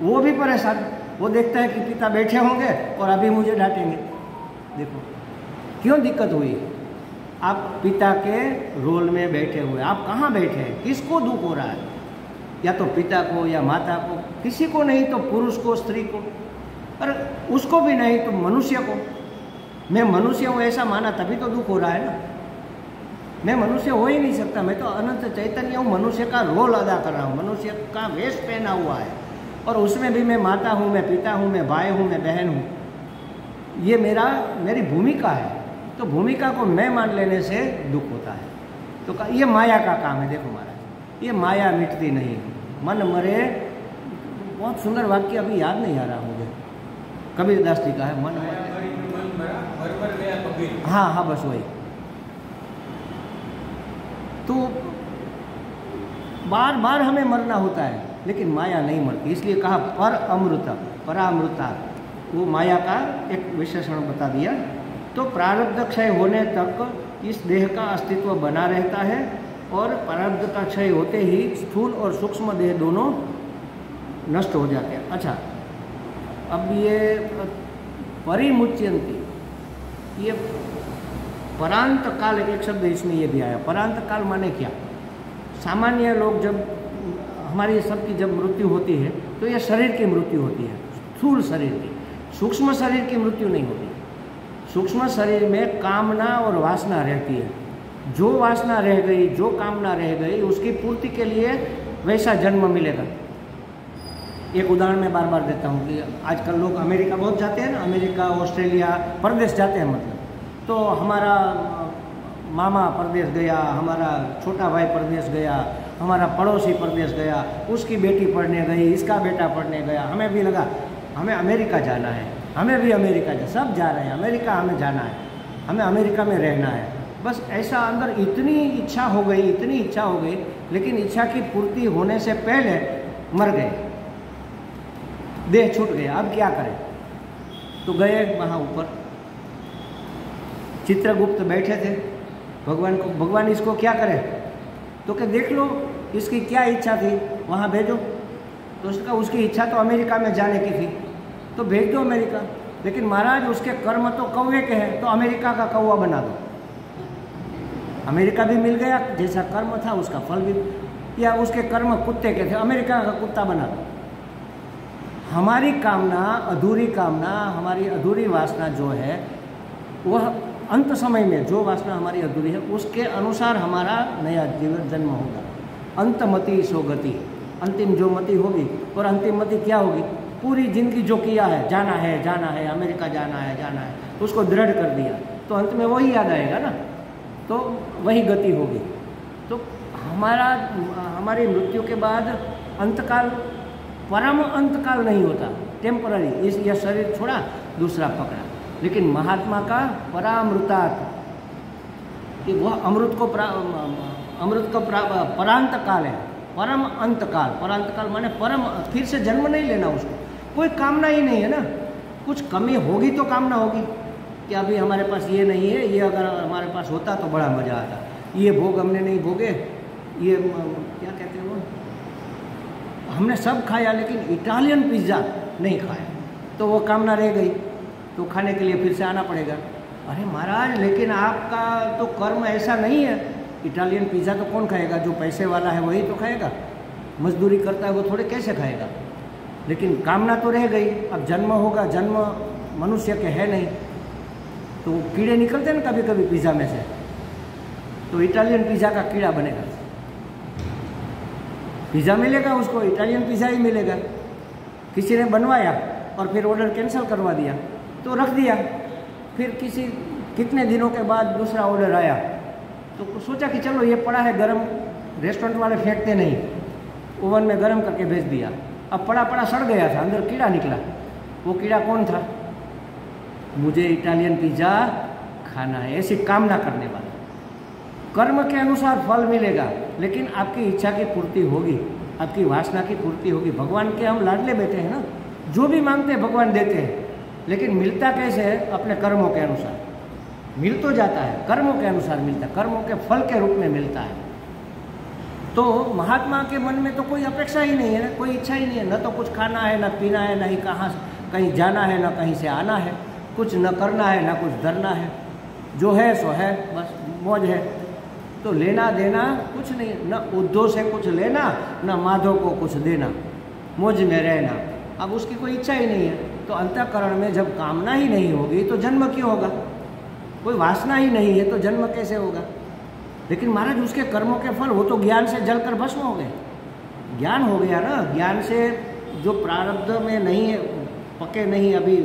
वो भी परेशान, वो देखता है कि पिता बैठे होंगे और अभी मुझे डांटेंगे। देखो क्यों दिक्कत हुई, आप पिता के रोल में बैठे हुए, आप कहाँ बैठे हैं, किसको दुख हो रहा है, या तो पिता को या माता को, किसी को नहीं तो पुरुष को, स्त्री को, और उसको भी नहीं तो मनुष्य को। मैं मनुष्य हूँ ऐसा माना तभी तो दुख हो रहा है ना। मैं मनुष्य हो ही नहीं सकता, मैं तो अनंत चैतन्य हूँ, मनुष्य का रोल अदा कर रहा हूँ, मनुष्य का वेश पहना हुआ है, और उसमें भी मैं माता हूँ, मैं पिता हूँ, मैं भाई हूँ, मैं बहन हूँ। ये मेरी भूमिका है। तो भूमिका को मैं मान लेने से दुख होता है। तो ये माया का काम है। देखो महाराज, ये माया मिटती नहीं, मन मरे। बहुत सुंदर वाक्य अभी याद नहीं आ रहा मुझे, कबीरदास जी का है, मन मरे। हाँ हाँ, बस वही। तो बार बार हमें मरना होता है, लेकिन माया नहीं मरती। इसलिए कहा पर अमृता, परामृता, वो माया का एक विशेषण बता दिया। तो प्रारब्ध क्षय होने तक इस देह का अस्तित्व बना रहता है, और प्रारब्ध का क्षय होते ही स्थूल और सूक्ष्म देह दोनों नष्ट हो जाते हैं। अच्छा, अब ये परिमुच्यंती, ये परांत काल, एक शब्द इसमें ये भी आया। परांत काल माने क्या? सामान्य लोग जब, हमारी सबकी जब मृत्यु होती है तो ये शरीर की मृत्यु होती है, स्थूल शरीर की। सूक्ष्म शरीर की मृत्यु नहीं होती। सूक्ष्म शरीर में कामना और वासना रहती है। जो वासना रह गई, जो कामना रह गई, उसकी पूर्ति के लिए वैसा जन्म मिलेगा। एक उदाहरण मैं बार बार देता हूँ कि आजकल लोग अमेरिका बहुत जाते हैं ना, अमेरिका, ऑस्ट्रेलिया, परदेश जाते हैं। मतलब तो हमारा मामा परदेश गया, हमारा छोटा भाई परदेश गया, हमारा पड़ोसी परदेश गया, उसकी बेटी पढ़ने गई, इसका बेटा पढ़ने गया। हमें भी लगा हमें अमेरिका जाना है, हमें भी अमेरिका सब जा रहे हैं, अमेरिका हमें जाना है, हमें अमेरिका में रहना है। बस ऐसा अंदर इतनी इच्छा हो गई, इतनी इच्छा हो गई, लेकिन इच्छा की पूर्ति होने से पहले मर गए, देह छूट गया। अब क्या करें? तो गए वहाँ ऊपर, चित्रगुप्त बैठे थे, भगवान को, भगवान इसको क्या करे? तो क्या देख लो इसकी क्या इच्छा थी, वहाँ भेजो। तो उसका, उसकी इच्छा तो अमेरिका में जाने की थी, तो भेज दो अमेरिका। लेकिन महाराज उसके कर्म तो कौवे के हैं, तो अमेरिका का कौवा बना दो। अमेरिका भी मिल गया, जैसा कर्म था उसका फल भी, या उसके कर्म कुत्ते के थे, अमेरिका का कुत्ता बना दो। हमारी कामना, अधूरी कामना, हमारी अधूरी वासना जो है, वह अंत समय में जो वासना हमारी अधूरी है उसके अनुसार हमारा नया जीवन जन्म होगा। अंतमति सो गति, अंतिम जो मति होगी। और अंतिम मति क्या होगी? पूरी जिंदगी जो किया है, जाना है, जाना है, अमेरिका जाना है, जाना है, उसको दृढ़ कर दिया, तो अंत में वही याद आएगा ना, तो वही गति होगी। तो हमारी मृत्यु के बाद अंतकाल, परम अंतकाल नहीं होता, टेम्पररी। इस यह शरीर छोड़ा, दूसरा पकड़ा। लेकिन महात्मा का परामृतात्, कि वह अमृत को परांत काल है, परम अंतकाल। परांत काल माने परम, फिर से जन्म नहीं लेना उसको, कोई कामना ही नहीं है ना। कुछ कमी होगी तो कामना होगी कि अभी हमारे पास ये नहीं है, ये अगर हमारे पास होता तो बड़ा मज़ा आता, ये भोग हमने नहीं भोगे, ये क्या कहते हैं वो, हमने सब खाया लेकिन इटालियन पिज़्ज़ा नहीं खाया, तो वो कामना रह गई, तो खाने के लिए फिर से आना पड़ेगा। अरे महाराज, लेकिन आपका तो कर्म ऐसा नहीं है, इटालियन पिज़्ज़ा तो कौन खाएगा? जो पैसे वाला है वही तो खाएगा, मजदूरी करता है वो थोड़े कैसे खाएगा? लेकिन कामना तो रह गई। अब जन्म होगा, जन्म मनुष्य के है नहीं, तो कीड़े निकलते हैं ना कभी कभी पिज़्ज़ा में से, तो इटालियन पिज़्ज़ा का कीड़ा बनेगा। पिज़्ज़ा मिलेगा उसको, इटालियन पिज़्ज़ा ही मिलेगा। किसी ने बनवाया और फिर ऑर्डर कैंसिल करवा दिया, तो रख दिया। फिर कितने दिनों के बाद दूसरा ऑर्डर आया, तो सोचा कि चलो ये पड़ा है गरम, रेस्टोरेंट वाले फेंकते नहीं, ओवन में गरम करके भेज दिया। अब पड़ा पड़ा सड़ गया था, अंदर कीड़ा निकला। वो कीड़ा कौन था? मुझे इटालियन पिज़्ज़ा खाना है, ऐसी कामना करने वाला। कर्म के अनुसार फल मिलेगा, लेकिन आपकी इच्छा की पूर्ति होगी, आपकी वासना की पूर्ति होगी। भगवान के हम लाडले बेटे हैं ना, जो भी मांगते हैं भगवान देते हैं, लेकिन मिलता कैसे है? अपने कर्मों के अनुसार। मिल तो जाता है, कर्मों के अनुसार मिलता है, कर्मों के फल के रूप में मिलता है। तो महात्मा के मन में तो कोई अपेक्षा ही नहीं है ना, कोई इच्छा ही नहीं है, न तो कुछ खाना है, न पीना है, न ही कहाँ कहीं जाना है, न कहीं से आना है, कुछ न करना है, न कुछ डरना है, जो है सो है, बस मौज है। तो लेना देना कुछ नहीं, न उद्धव से कुछ लेना, न माधव को कुछ देना, मौज में रहना। अब उसकी कोई इच्छा ही नहीं है। तो अंतःकरण में जब कामना ही नहीं होगी तो जन्म क्यों होगा? कोई वासना ही नहीं है तो जन्म कैसे होगा? लेकिन महाराज उसके कर्मों के फल वो तो ज्ञान से जलकर भस्म हो गए। ज्ञान हो गया ना, ज्ञान से जो प्रारब्ध में नहीं है, पके नहीं, अभी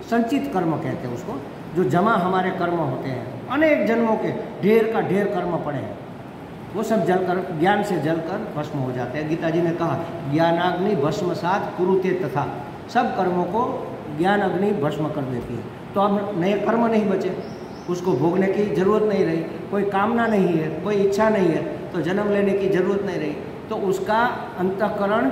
संचित कर्म कहते हैं उसको, जो जमा हमारे कर्म होते हैं, अनेक जन्मों के ढेर का ढेर कर्म पड़े हैं, वो सब जलकर, ज्ञान से जलकर भस्म हो जाते हैं। गीता जी ने कहा ज्ञानाग्नि भस्मसात कुरुते तथा, सब कर्मों को ज्ञान अग्नि भस्म कर देती है। तो अब नए कर्म नहीं बचे, उसको भोगने की जरूरत नहीं रही, कोई कामना नहीं है, कोई इच्छा नहीं है, तो जन्म लेने की जरूरत नहीं रही। तो उसका अंतःकरण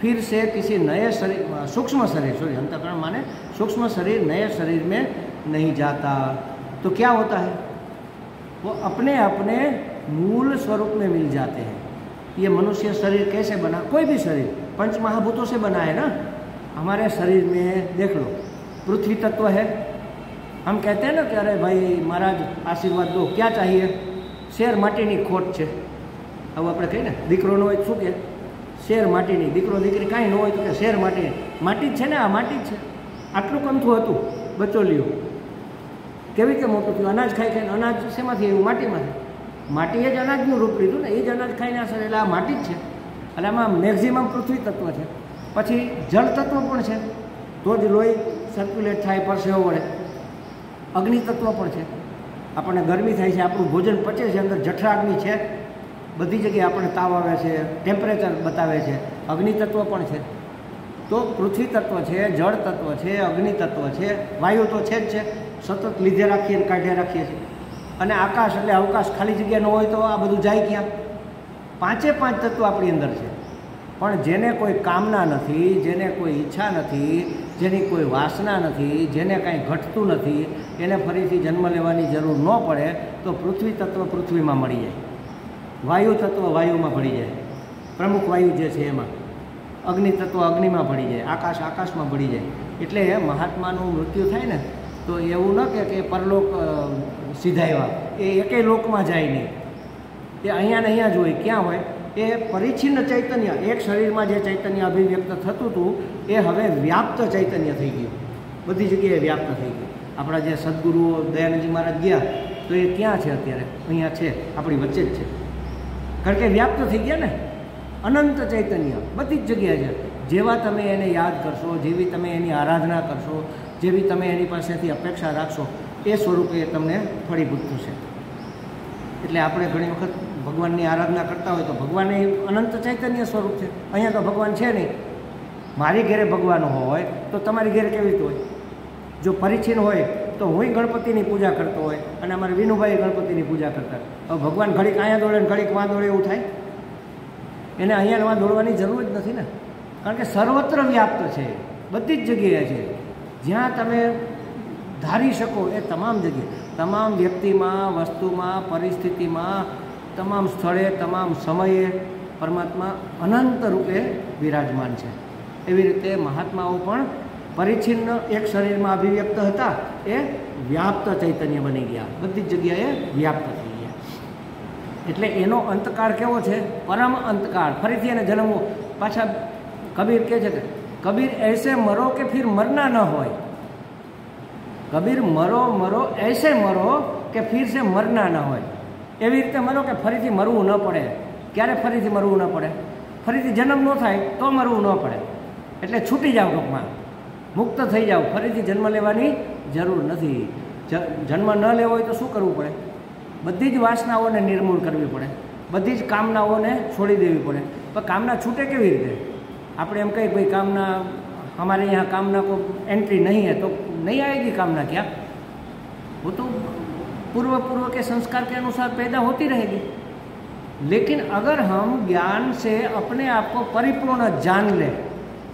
फिर से किसी नए शरीर, सूक्ष्म शरीर, सॉरी अंतःकरण माने सूक्ष्म शरीर, नए शरीर में नहीं जाता। तो क्या होता है? वो अपने अपने मूल स्वरूप में मिल जाते हैं। ये मनुष्य शरीर कैसे बना? कोई भी शरीर पंच महाभूतों से बना है ना। हमारे शरीर में देख लो, पृथ्वी तत्व है। हम कहते हैं ना कि अरे भाई महाराज आशीर्वाद दो, क्या चाहिए? શેર માટીની ખોટ છે। હવે આપણે કહીએ ને દીકરો ન હોય તો શું કહે? શેર માટીની, દીકરો દીકરી કાંઈ ન હોય તો કે શેર માટી, માટી જ છે ને, આ માટી જ છે। આટલું કમથું હતું બચોલિયું, કેવી કે મોટું થયું? અનાજ ખાઈ ખાઈને, અનાજ શેમાંથી આવ્યું? માટીમાંથી। માટીએ જ અનાજનું રૂપ લીધું ને, એ જ અનાજ ખાઈને અસર, એટલે આ માટી જ છે। એટલે આમાં મેક્ઝિમમ પૃથ્વી તત્વ છે। પછી જળ તત્વ પણ છે, તો જ લોહી સર્ક્યુલેટ થાય, પરસેવો વળે। અગ્નિ તત્વ પણ છે, આપણને ગરમી થાય છે, આપણું ભોજન પચે છે, અંદર જઠરાગ્નિ છે, બધી જગ્યાએ આપણને તાવ આવે છે, ટેમ્પરેચર બતાવે છે, અગ્નિ તત્વ પણ છે। તો પૃથ્વી તત્વ છે, જળ તત્વ છે, અગ્નિ તત્વ છે, વાયુ તો છે જ છે, સતત લીધે રાખીએ અને કાઢ્યા રાખીએ છીએ। અને આકાશ એટલે અવકાશ, ખાલી જગ્યા ન હોય તો આ બધું જાય ક્યાં? પાંચે પાંચ તત્વ આપણી અંદર છે। પણ જેને કોઈ કામના નથી, જેને કોઈ ઈચ્છા નથી, જેની કોઈ વાસના નથી, જેને કાંઈ ઘટતું નથી, એને ફરીથી જન્મ લેવાની જરૂર ન પડે તો પૃથ્વી તત્વ પૃથ્વીમાં મળી જાય, વાયુ તત્વ વાયુમાં ભળી જાય, પ્રમુખ વાયુ જે છે એમાં, અગ્નિ તત્વ અગ્નિમાં ભળી જાય, આકાશ આકાશમાં ભળી જાય। એટલે મહાત્માનું મૃત્યુ થાય ને તો એવું ન કે પરલોક સીધાવ્યા, એ એકેય લોકમાં જાય નહીં, એ અહીંયા ને અહીંયા જ હોય। ક્યાં હોય? એ પરિચ્છિન્ન ચૈતન્ય, એક શરીરમાં જે ચૈતન્ય અભિવ્યક્ત થતું હતું એ હવે વ્યાપ્ત ચૈતન્ય થઈ ગયું, બધી જગ્યાએ વ્યાપ્ત થઈ ગયું। આપણા જે સદગુરુઓ દયાનંદજી મહારાજ ગયા તો એ ક્યાં છે અત્યારે? અહીંયા છે, આપણી વચ્ચે જ છે, કારણ કે વ્યાપ્ત થઈ ગયા ને, અનંત ચૈતન્ય બધી જ જગ્યાએ છે। જેવા તમે એને યાદ કરશો, જેવી તમે એની આરાધના કરશો, જેવી તમે એની પાસેથી અપેક્ષા રાખશો, એ સ્વરૂપે તમને ફળીભૂત થશે। એટલે આપણે ઘણી વખત ભગવાનની આરાધના કરતા હોય તો ભગવાન એ અનંત ચૈતન્ય સ્વરૂપ છે, અહીંયા તો ભગવાન છે નહીં। મારી ઘેરે ભગવાન હોય તો તમારી ઘેરે કેવી રીતે હોય? જો પરિચ્છિન્ન હોય તો હું ગણપતિની પૂજા કરતો હોય અને અમારે વિનુભાઈ ગણપતિની પૂજા કરતા, હવે ભગવાન ઘડીક અહીંયા દોડે ને ઘડીક વાં દોડે એવું થાય? એને અહીંયા વાં દોડવાની જરૂર જ નથી ને, કારણ કે સર્વત્ર વ્યાપ્ત છે, બધી જ જગ્યાએ છે। જ્યાં તમે ધારી શકો એ તમામ જગ્યાએ, તમામ વ્યક્તિમાં, વસ્તુમાં, પરિસ્થિતિમાં, તમામ સ્થળે, તમામ સમયે પરમાત્મા અનંત રૂપે વિરાજમાન છે। એવી રીતે મહાત્માઓ પણ પરિચ્છિન્ન એક શરીરમાં અભિવ્યક્ત હતા, એ વ્યાપ્ત ચૈતન્ય બની ગયા, બધી જ જગ્યાએ વ્યાપ્ત થઈ ગયા। એટલે એનો અંતકાળ કેવો છે? પરમ અંતકાળ। ફરીથી એને જન્મવો। પાછા કબીર કહે છે કે કબીર ऐसे मरो કે ફિર મરના ન હોય। કબીર મરો મરો ऐसे મરો કે ફિર से મરના ન હોય। એવી રીતે મરો કે ફરીથી મરવું ન પડે। ક્યારે ફરીથી મરવું ન પડે? ફરીથી જન્મ ન થાય તો મરવું ન પડે। એટલે છૂટી જાઓ, ટૂંકમાં મુક્ત થઈ જાઓ, ફરીથી જન્મ લેવાની જરૂર નથી। જન્મ ન લેવો હોય તો શું કરવું પડે? બધી જ વાસનાઓને નિર્મૂળ કરવી પડે, બધી જ કામનાઓને છોડી દેવી પડે। પણ કામના છૂટે કેવી રીતે? આપણે એમ કહીએ ભાઈ કામના, हमारे यहाँ कामना को एंट्री नहीं है तो नहीं आएगी कामना। क्या? वो तो पूर्व पूर्व के संस्कार के अनुसार पैदा होती रहेगी। लेकिन अगर हम ज्ञान से अपने आप को परिपूर्ण जान ले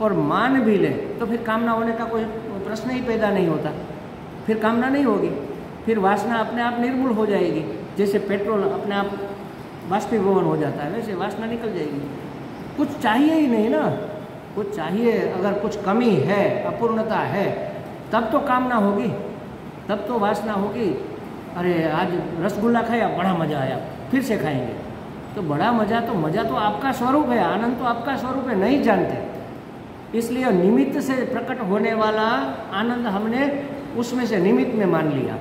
और मान भी ले तो फिर कामना होने का कोई प्रश्न ही पैदा नहीं होता। फिर कामना नहीं होगी, फिर वासना अपने आप निर्मूल हो जाएगी। जैसे पेट्रोल अपने आप बाष्पीभवन हो जाता है, वैसे वासना निकल जाएगी। कुछ चाहिए ही नहीं ना, कुछ चाहिए, अगर कुछ कमी है, अपूर्णता है, तब तो कामना होगी, तब तो वासना होगी। अरे आज रसगुल्ला खाया, बड़ा मज़ा आया, फिर से खाएंगे। तो बड़ा मज़ा तो आपका स्वरूप है, आनंद तो आपका स्वरूप है, नहीं जानते। इसलिए निमित्त से प्रकट होने वाला आनंद हमने उसमें से निमित्त में मान लिया।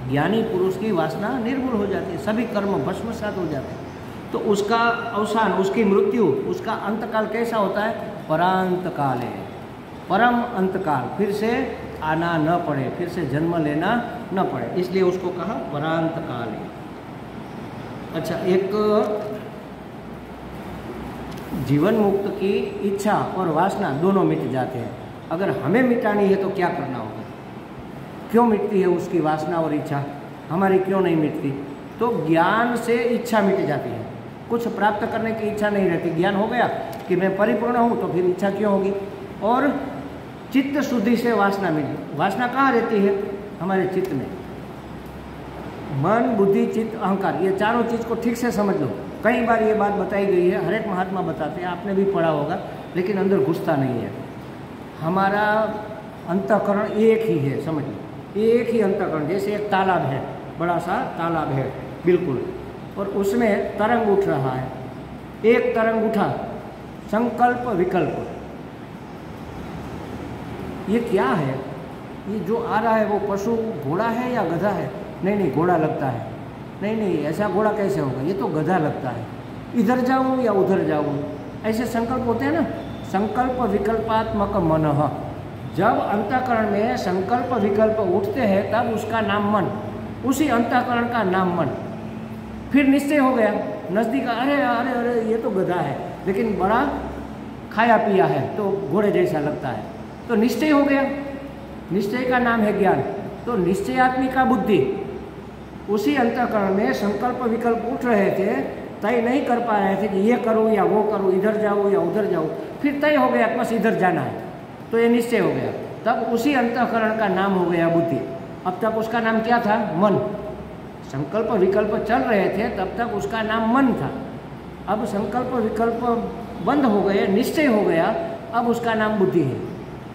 ज्ञानी पुरुष की वासना निर्मूल हो जाती है, सभी कर्म भस्मसात हो जाते हैं। तो उसका अवसान, उसकी मृत्यु, उसका अंतकाल कैसा होता है? परांत काल है, परम अंतकाल, फिर से आना न पड़े, फिर से जन्म लेना न पड़े, इसलिए उसको कहा परांत काल है। अच्छा, एक जीवन मुक्त की इच्छा और वासना दोनों मिट जाते हैं। अगर हमें मिटानी है तो क्या करना होगा? क्यों मिटती है उसकी वासना और इच्छा, हमारी क्यों नहीं मिटती? तो ज्ञान से इच्छा मिट जाती है, कुछ प्राप्त करने की इच्छा नहीं रहती। ज्ञान हो गया कि मैं परिपूर्ण हूँ, तो फिर इच्छा क्यों होगी? और चित्त शुद्धि से वासना मिटी। वासना कहाँ रहती है? हमारे चित्त में। मन, बुद्धि, चित्त, अहंकार, ये चारों चीज़ को ठीक से समझ लो। कई बार ये बात बताई गई है, हर एक महात्मा बताते हैं, आपने भी पढ़ा होगा, लेकिन अंदर घुसता नहीं है। हमारा अंतःकरण एक ही है, समझ लो, एक ही अंतःकरण। जैसे एक तालाब है, बड़ा सा तालाब है बिल्कुल, और उसमें तरंग उठ रहा है। एक तरंग उठा, संकल्प विकल्प, ये क्या है? ये जो आ रहा है वो पशु घोड़ा है या गधा है? नहीं नहीं, घोड़ा लगता है। नहीं नहीं, ऐसा घोड़ा कैसे होगा? ये तो गधा लगता है। इधर जाऊँ या उधर जाऊँ, ऐसे संकल्प होते हैं ना। संकल्प विकल्पात्मक मनः, जब अंतःकरण में संकल्प विकल्प उठते हैं तब उसका नाम मन, उसी अंतःकरण का नाम मन। फिर निश्चय हो गया, नज़दीक, अरे अरे अरे ये तो गधा है, लेकिन बड़ा खाया पिया है तो घोड़े जैसा लगता है, तो निश्चय हो गया। निश्चय का नाम है ज्ञान। तो निश्चयात्मिका बुद्धि, उसी अंतःकरण में संकल्प विकल्प उठ रहे थे, तय नहीं कर पा रहे थे कि ये करूँ या वो करूँ, इधर जाऊँ या उधर जाऊँ, फिर तय हो गया बस इधर जाना है, तो ये निश्चय हो गया। तब उसी अंतःकरण का नाम हो गया बुद्धि। अब तक उसका नाम क्या था? मन। संकल्प विकल्प चल रहे थे तब तक उसका नाम मन था। अब संकल्प विकल्प बंद हो गए, निश्चय हो गया, अब उसका नाम बुद्धि है।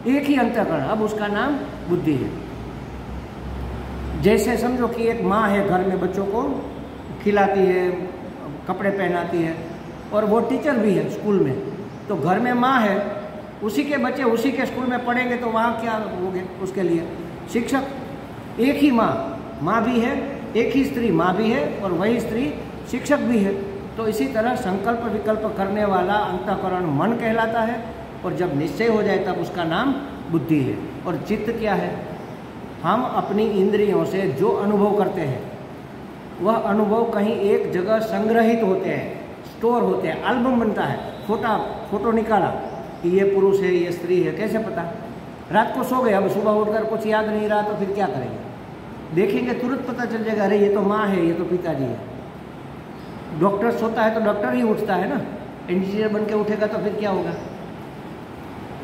एक ही अंतःकरण, अब उसका नाम बुद्धि है। जैसे समझो कि एक माँ है, घर में बच्चों को खिलाती है, कपड़े पहनाती है, और वो टीचर भी है स्कूल में। तो घर में माँ है, उसी के बच्चे उसी के स्कूल में पढ़ेंगे, तो वहाँ क्या होगे उसके लिए? शिक्षक। एक ही माँ भी है, एक ही स्त्री माँ भी है, और वही स्त्री शिक्षक भी है। तो इसी तरह संकल्प विकल्प करने वाला अंतःकरण मन कहलाता है, और जब निश्चय हो जाए तब उसका नाम बुद्धि है। और चित्त क्या है? हम अपनी इंद्रियों से जो अनुभव करते हैं, वह अनुभव कहीं एक जगह संग्रहित होते हैं, स्टोर होते हैं, एल्बम बनता है। फोटो निकाला कि ये पुरुष है, ये स्त्री है, कैसे पता? रात को सो गए, अब सुबह उठकर कुछ याद नहीं रहा, तो फिर क्या करेंगे? देखेंगे, तुरंत पता चल जाएगा, अरे ये तो माँ है, ये तो पिताजी है। डॉक्टर सोता है तो डॉक्टर ही उठता है ना, इंजीनियर बन के उठेगा तो फिर क्या होगा?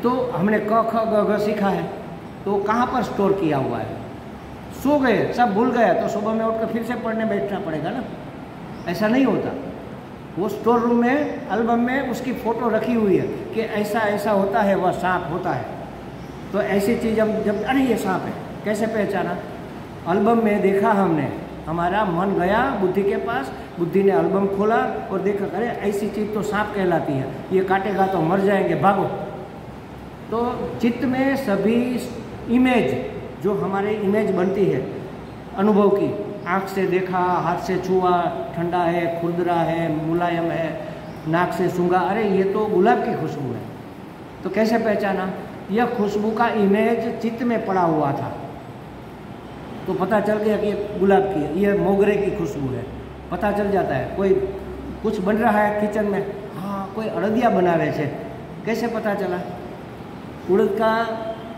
तो हमने क ख ग घ सीखा है, तो कहाँ पर स्टोर किया हुआ है? सो गए, सब भूल गया, तो सुबह में उठकर फिर से पढ़ने बैठना पड़ेगा ना। ऐसा नहीं होता। वो स्टोर रूम में, एल्बम में उसकी फ़ोटो रखी हुई है कि ऐसा ऐसा होता है, वह सांप होता है। तो ऐसी चीज़ हम जब, अरे ये सांप है, कैसे पहचाना? एल्बम में देखा हमने, हमारा मन गया बुद्धि के पास, बुद्धि ने एल्बम खोला और देखा, अरे ऐसी चीज़ तो सांप कहलाती है, ये काटेगा तो मर जाएंगे, भागो। तो चित्त में सभी इमेज, जो हमारे इमेज बनती है अनुभव की, आँख से देखा, हाथ से छुआ, ठंडा है, खुरदरा है, मुलायम है, नाक से सूंघा, अरे ये तो गुलाब की खुशबू है। तो कैसे पहचाना? यह खुशबू का इमेज चित्त में पड़ा हुआ था, तो पता चल गया कि ये गुलाब की है, ये मोगरे की खुशबू है, पता चल जाता है। कोई कुछ बन रहा है किचन में, हाँ कोई अड़दिया बनावे छे, कैसे पता चला? उड़द का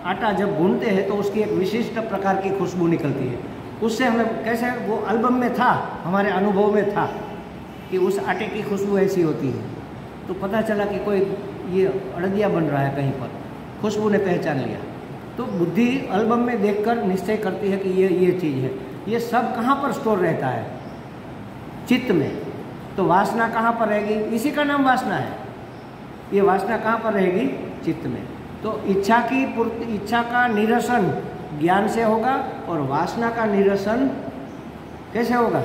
आटा जब भूनते हैं तो उसकी एक विशिष्ट प्रकार की खुशबू निकलती है, उससे हमें कैसे, वो एल्बम में था, हमारे अनुभव में था कि उस आटे की खुशबू ऐसी होती है, तो पता चला कि कोई ये अड़दिया बन रहा है कहीं पर, खुशबू ने पहचान लिया। तो बुद्धि एल्बम में देखकर निश्चय करती है कि ये चीज़ है। ये सब कहाँ पर स्टोर रहता है? चित्त में। तो वासना कहाँ पर रहेगी? इसी का नाम वासना है। ये वासना कहाँ पर रहेगी? चित्त में। तो इच्छा की पूर्ति, इच्छा का निरसन ज्ञान से होगा और वासना का निरसन कैसे होगा?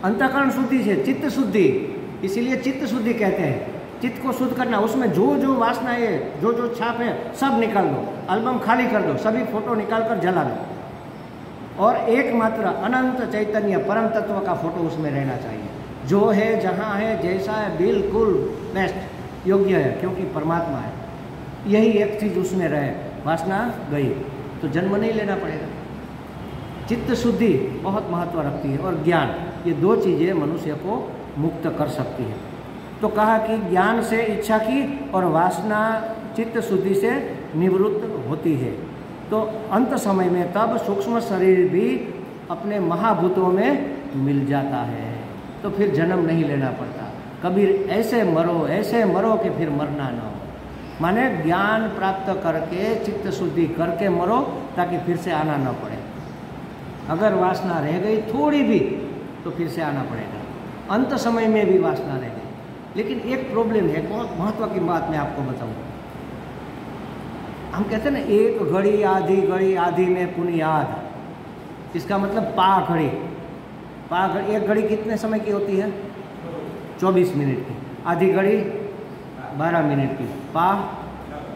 अंतःकरण शुद्धि से, चित्त शुद्धि। इसीलिए चित्त शुद्धि कहते हैं। चित्त को शुद्ध करना, उसमें जो जो वासना है, जो जो छाप है, सब निकाल दो, एल्बम खाली कर दो, सभी फोटो निकाल कर जला दो और एकमात्र अनंत चैतन्य परम तत्व का फोटो उसमें रहना चाहिए। जो है, जहाँ है, जैसा है, बिल्कुल बेस्ट योग्य है, क्योंकि परमात्मा है। यही एक चीज़ उसमें रहे, वासना गई तो जन्म नहीं लेना पड़ेगा। चित्त शुद्धि बहुत महत्व रखती है और ज्ञान, ये दो चीज़ें मनुष्य को मुक्त कर सकती है। तो कहा कि ज्ञान से इच्छा की और वासना चित्त शुद्धि से निवृत्त होती है। तो अंत समय में तब सूक्ष्म शरीर भी अपने महाभूतों में मिल जाता है, तो फिर जन्म नहीं लेना पड़ता। कबीर ऐसे मरो कि फिर मरना ना हो। माने ज्ञान प्राप्त करके चित्त शुद्धि करके मरो, ताकि फिर से आना ना पड़े। अगर वासना रह गई थोड़ी भी तो फिर से आना पड़ेगा। अंत समय में भी वासना रह गई। लेकिन एक प्रॉब्लम है, बहुत महत्व की बात मैं आपको बताऊँ। हम कहते हैं ना, एक घड़ी आधी में पुनियाद, इसका मतलब पा घड़ी। एक घड़ी कितने समय की होती है? 24 मिनट की। आधी घड़ी 12 मिनट की, पा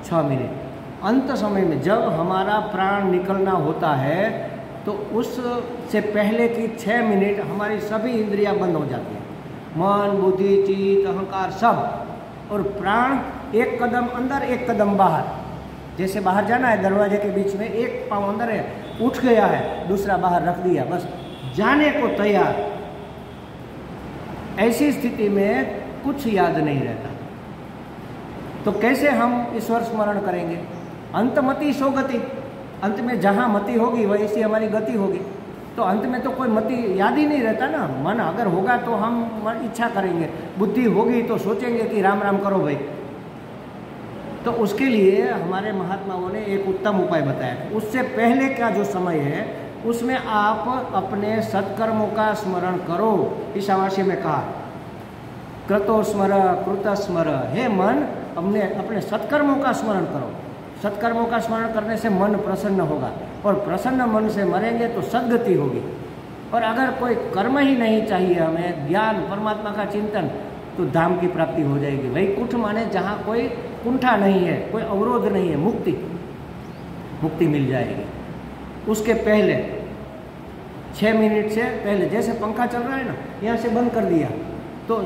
6 मिनट। अंत समय में जब हमारा प्राण निकलना होता है तो उससे पहले की 6 मिनट हमारी सभी इंद्रियां बंद हो जाती हैं, मन, बुद्धि, चित्त, अहंकार सब। और प्राण एक कदम अंदर एक कदम बाहर। जैसे बाहर जाना है, दरवाजे के बीच में एक पाँव अंदर है, उठ गया है, दूसरा बाहर रख दिया, बस जाने को तैयार। ऐसी स्थिति में कुछ याद नहीं रहता। तो कैसे हम ईश्वर स्मरण करेंगे? अंतमति सो गति। अंत में जहाँ मति होगी वैसी हमारी गति होगी। तो अंत में तो कोई मति याद ही नहीं रहता ना। मन अगर होगा तो हम इच्छा करेंगे, बुद्धि होगी तो सोचेंगे कि राम राम करो भाई। तो उसके लिए हमारे महात्माओं ने एक उत्तम उपाय बताया। उससे पहले का जो समय है उसमें आप अपने सत्कर्मों का स्मरण करो। ईशावास्य में कहा, कृतो स्मर कृत स्मर। हे मन, अपने सत्कर्मों का स्मरण करो। सत्कर्मों का स्मरण करने से मन प्रसन्न होगा और प्रसन्न मन से मरेंगे तो सद्गति होगी। और अगर कोई कर्म ही नहीं चाहिए हमें, ज्ञान, परमात्मा का चिंतन, तो धाम की प्राप्ति हो जाएगी। वैकुंठ माने जहाँ कोई कुंठा नहीं है, कोई अवरोध नहीं है, मुक्ति मिल जाएगी। उसके पहले 6 मिनट से पहले, जैसे पंखा चल रहा है ना, यहाँ से बंद कर दिया तो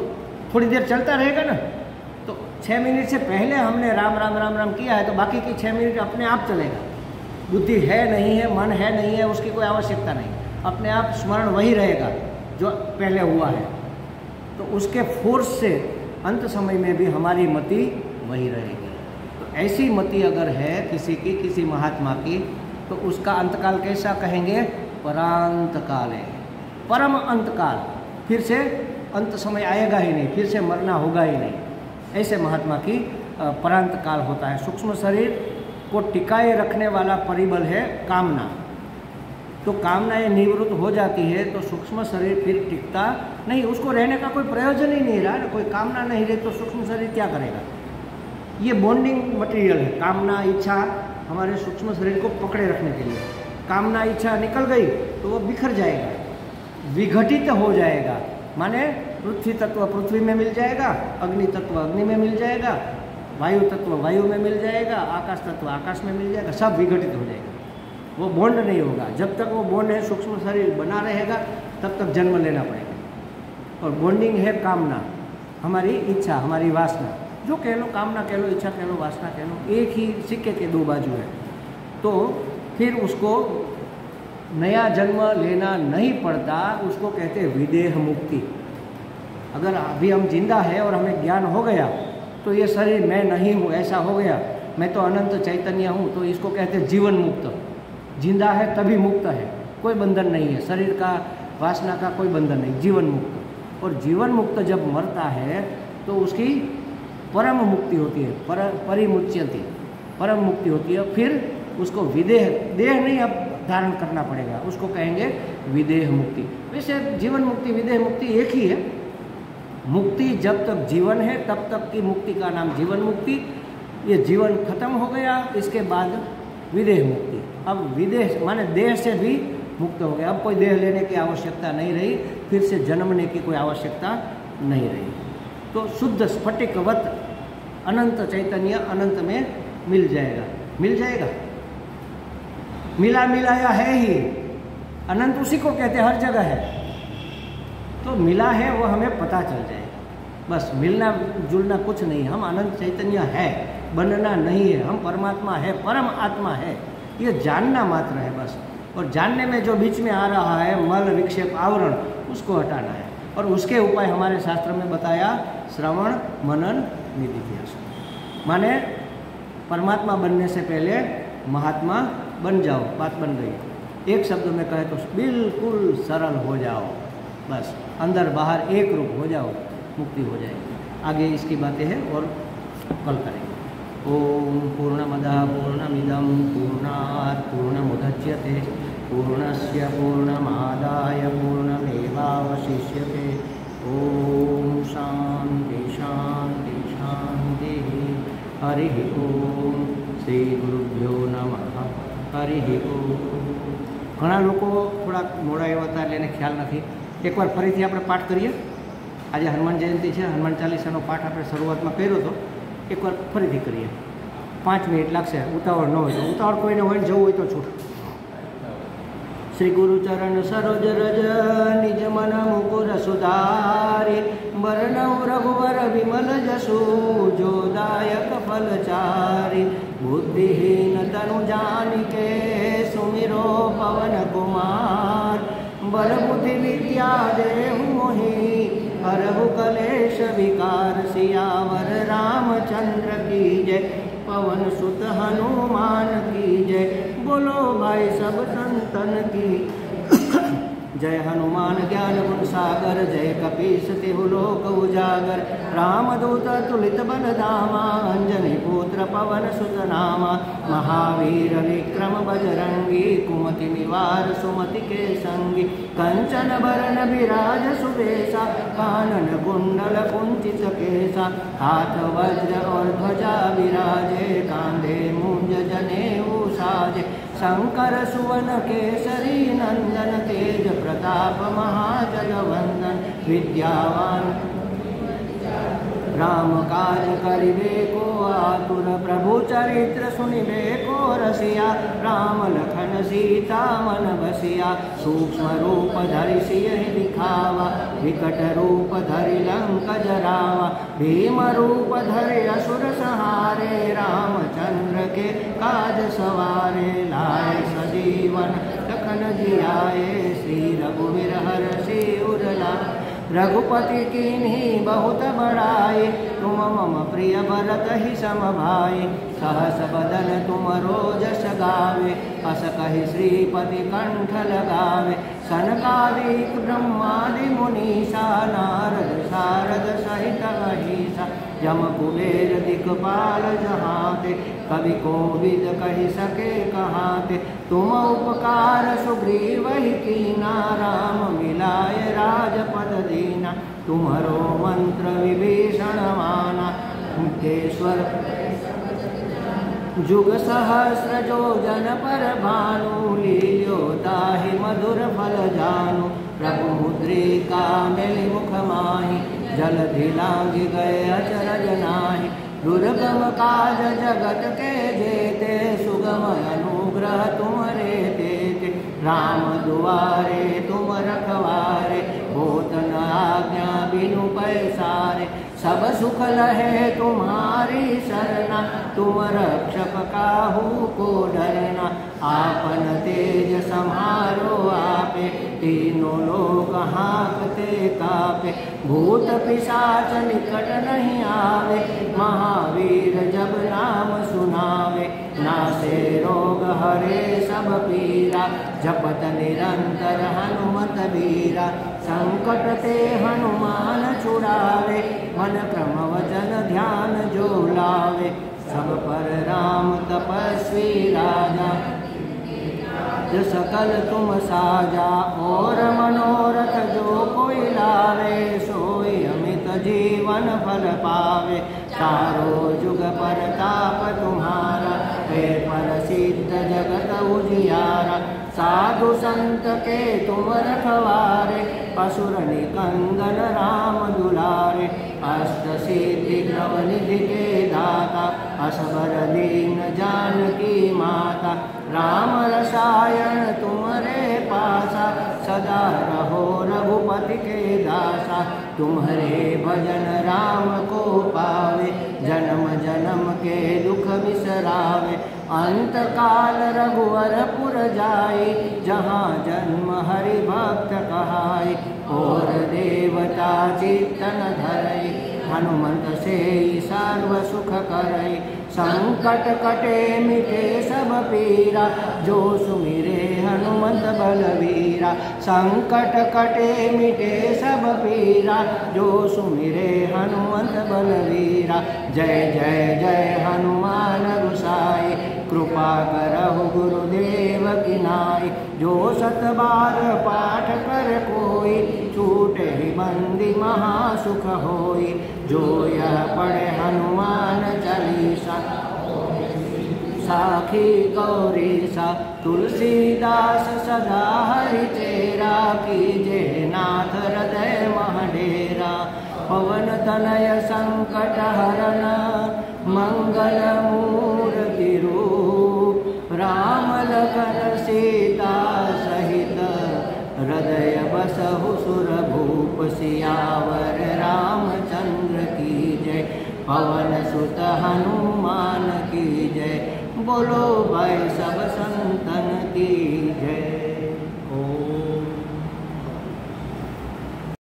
थोड़ी देर चलता रहेगा ना। तो 6 मिनट से पहले हमने राम राम राम राम किया है तो बाकी की 6 मिनट अपने आप चलेगा। बुद्धि है नहीं है, मन है नहीं है, उसकी कोई आवश्यकता नहीं, अपने आप स्मरण वही रहेगा जो पहले हुआ है। तो उसके फोर्स से अंत समय में भी हमारी मति वही रहेगी। तो ऐसी मति अगर है किसी महात्मा की, तो उसका अंतकाल कैसा कहेंगे? परांत काल है, परम अंतकाल। फिर से अंत समय आएगा ही नहीं, फिर से मरना होगा ही नहीं। ऐसे महात्मा की परांत काल होता है। सूक्ष्म शरीर को टिकाए रखने वाला परिबल है कामना। तो कामनाएं निवृत्त हो जाती है तो सूक्ष्म शरीर फिर टिकता नहीं, उसको रहने का कोई प्रयोजन ही नहीं रहा ना। कोई कामना नहीं रही तो सूक्ष्म शरीर क्या करेगा? ये बॉन्डिंग मटेरियल है, कामना इच्छा हमारे सूक्ष्म शरीर को पकड़े रखने के लिए। कामना इच्छा निकल गई तो वो बिखर जाएगा, विघटित हो जाएगा। माने पृथ्वी तत्व पृथ्वी में मिल जाएगा, अग्नि तत्व अग्नि में मिल जाएगा, वायु तत्व वायु में मिल जाएगा, आकाश तत्व आकाश में मिल जाएगा, सब विघटित हो जाएगा। वो बॉन्ड नहीं होगा। जब तक वो बॉन्ड है, सूक्ष्म शरीर बना रहेगा, तब तक जन्म लेना पड़ेगा। और बॉन्डिंग है कामना, हमारी इच्छा, हमारी वासना, जो कह लो, कामना कह लो, इच्छा कह लो, वासना कह लो, एक ही सिक्के के दो बाजू है। तो फिर उसको नया जन्म लेना नहीं पड़ता, उसको कहते हैं विदेह मुक्ति। अगर अभी हम जिंदा है और हमें ज्ञान हो गया तो ये शरीर मैं नहीं हूँ ऐसा हो गया, मैं तो अनंत चैतन्य हूँ, तो इसको कहते हैं जीवन मुक्त। जिंदा है तभी मुक्त है, कोई बंधन नहीं है, शरीर का वासना का कोई बंधन नहीं, जीवन मुक्त। और जीवन मुक्त जब मरता है तो उसकी परम मुक्ति होती है, परिमुच्यते, परम मुक्ति होती है। फिर उसको विदेह, देह नहीं अब धारण करना पड़ेगा, उसको कहेंगे विदेह मुक्ति। वैसे जीवन मुक्ति विदेह मुक्ति एक ही है, मुक्ति जब तक जीवन है तब तक की मुक्ति का नाम जीवन मुक्ति। ये जीवन खत्म हो गया, इसके बाद विदेह मुक्ति। अब विदेह माने देह से भी मुक्त हो गया, अब कोई देह लेने की आवश्यकता नहीं रही, फिर से जन्मने की कोई आवश्यकता नहीं रही। तो शुद्ध स्फटिकवत अनंत चैतन्य अनंत में मिल जाएगा, मिल जाएगा। मिला मिलाया है ही, अनंत उसी को कहते हैं, हर जगह है। तो मिला है वो हमें पता चल जाएगा। बस मिलना जुलना कुछ नहीं, हम अनंत चैतन्य है, बनना नहीं है, हम परमात्मा है, परम आत्मा है, ये जानना मात्र है बस। और जानने में जो बीच में आ रहा है मल विक्षेप आवरण, उसको हटाना है। और उसके उपाय हमारे शास्त्र में बताया, श्रवण मनन निधिध्यासन। माने परमात्मा बनने से पहले महात्मा बन जाओ, बात बन गई। एक शब्द में कहे तो बिल्कुल सरल हो जाओ, बस अंदर बाहर एक रूप हो जाओ, मुक्ति हो जाएगी। आगे इसकी बातें हैं और कल करेंगे। ओम पूर्णमदः पूर्णमिदं पूर्णात् पूर्णमुदच्यते पूर्णस्य पूर्णमादाय पूर्णमेवावशिष्यते। ओम शांति शांति शांति। हरि ओम। श्री गुरुभ्यो नमः। हरि ओम। घણા લોકો થોડા મોડા એવા હતા એટલે એને ખ્યાલ નથી। એકવાર ફરીથી આપણે પાઠ કરીએ। આજે હનુમાન જયંતિ છે, હનુમાન ચાલીસાનો પાઠ આપણે શરૂઆતમાં કર્યો હતો, એકવાર ફરીથી કરીએ। 5 મિનિટ લાગશે, ઉતાવળ ન હોય તો। ઉતાવળ કોઈને હોય ને જવું હોય તો છૂટ। श्री गुरुचरण सरोज रज निज मन मुकुर सुधारि वरनौ रघुवर विमल जसु जो दायक फलचारि। बुद्धिहीन तनु जानिके सुमिरो पवन कुमार बल बुद्धि विद्या देहु मोहि हरहु कलेश विकार। सियावर रामचंद्र की जय, पवन सुत हनुमान की जय। बोलो भाई सब संतन की जय। हनुमान ज्ञान गुण सागर जय कपीस तिहु लोक उजागर। रामदूत तुलित बल धामा अंजनी पुत्र पवन सुत नामा। महावीर विक्रम बजरंगी कुमति निवार सुमति के संगी। कंचन बरन विराज सुबेसा कानन कुंडल कुंचित केसा। हाथ वज्र और ध्वजा विराजे कांधे मुंज जनेऊ साजे। शंकर सुवन केसरी नंदन तेज प्रताप महाजगवंदन। विद्यावान राम काज करिबे को आतुर प्रभु चरित्र सुनिबे को रसिया। राम लखन सीता मन बसिया सूक्ष्म रूप धरि सियहि दिखावा। विकट रूप धरि लंक जरावा भीम रूप धरि असुर संहारे। रामचंद्र के काज सवारे लाए सजीवन लखन जियाए। श्री रघुवीर हरषि उर लाए रघुपति कीन्ही बहुत बड़ाई। तुम मम प्रिय भरत ही सम भाई सहस बदन तुम रोजस गावे। अस कहि श्रीपति कंठ लगावे सनकादिक ब्रह्मादि मुनीसा। नारद सारद सहित अहिसा जम कुबेर दिक्पाल जहाते। कवि कोविद कहि सके कहाते तुम उपकार सुग्रीव ही कीना। राम मिलाए राजपद दीना तुम्हारो मंत्र विभीषण माना। मुक्तेश्वर जुग सहस्र जो जन पर भानु। लील्यो ताहि मधुर फल जानु। प्रभु मुद्रिका मिलि मुख माहि जलधि लांघि गए अचरज नाहि। दुर्गम काज जगत के जेते सुगम अनुग्रह तुम्हारे देते। राम दुआरे तुम रखवारे होत न आज्ञा बिनु पैसारे। सब सुख लहे तुम्हारी सरना तुम रक्षक काहू को डरना। आपन तेज सम्हारो आपे तीनों लोक हाँकते कापे। भूत पिशाच निकट नहीं आवे महावीर जब नाम सुनावे। नासे रोग हरे सब पीरा जपत निरंतर हनुमत बीरा। संकट ते हनुमान छुड़ावे मन क्रम वचन ध्यान जो लावे। सब पर राम तपस्वी राजा जो सकल तुम साजा। और मनोरथ जो कोई लावे सोई अमित जीवन फल पावे। चारों जुग परताप तुम्हारा, हे प्रसिद्ध जगत उजियारा। साधु संत के तुम रखवारे, असुर निकंदन राम दुलारे। अष्ट सिद्धि नवनिधि के दाता, असबर दीन जानकी माता। राम रसायन तुम्हारे पासा, सदा रहो रघुपति के दासा। तुम्हारे भजन राम को पावे, जन्म जन्म के दुख बिसरावे। अंत काल रघुवर पुर जाई, जहाँ जन्म हरि भक्त कहाई। और देवता चित्तन धरई, हनुमंत से सर्व सुख करई। संकट कटे मिटे सब पीरा, जो सुमिरे हनुमंत बलवीरा। संकट कटे मिटे सब पीरा, जो सुमिरे हनुमंत बलवीरा। जय जय जय हनुमान गुसाई, कृपा करहु गुरुदेव की नाई। जो सत बार पाठ कर कोई, छूटे ही बंदी महासुख होई। जो यह पढ़े हनुमान चालीसा, साखी गौरी सा। तुलसीदास सदा हरि चेरा, कीजे नाथ हृदय महडेरा। पवन तनय संकट हरण, मंगल मूर्ति रूप। राम लखन सीता सहित, हृदय बसहु सुर भूप। सियावर रामचंद्र की जय, पवन सुत हनुमान की जय। बोलो भाई सब संतन की जय।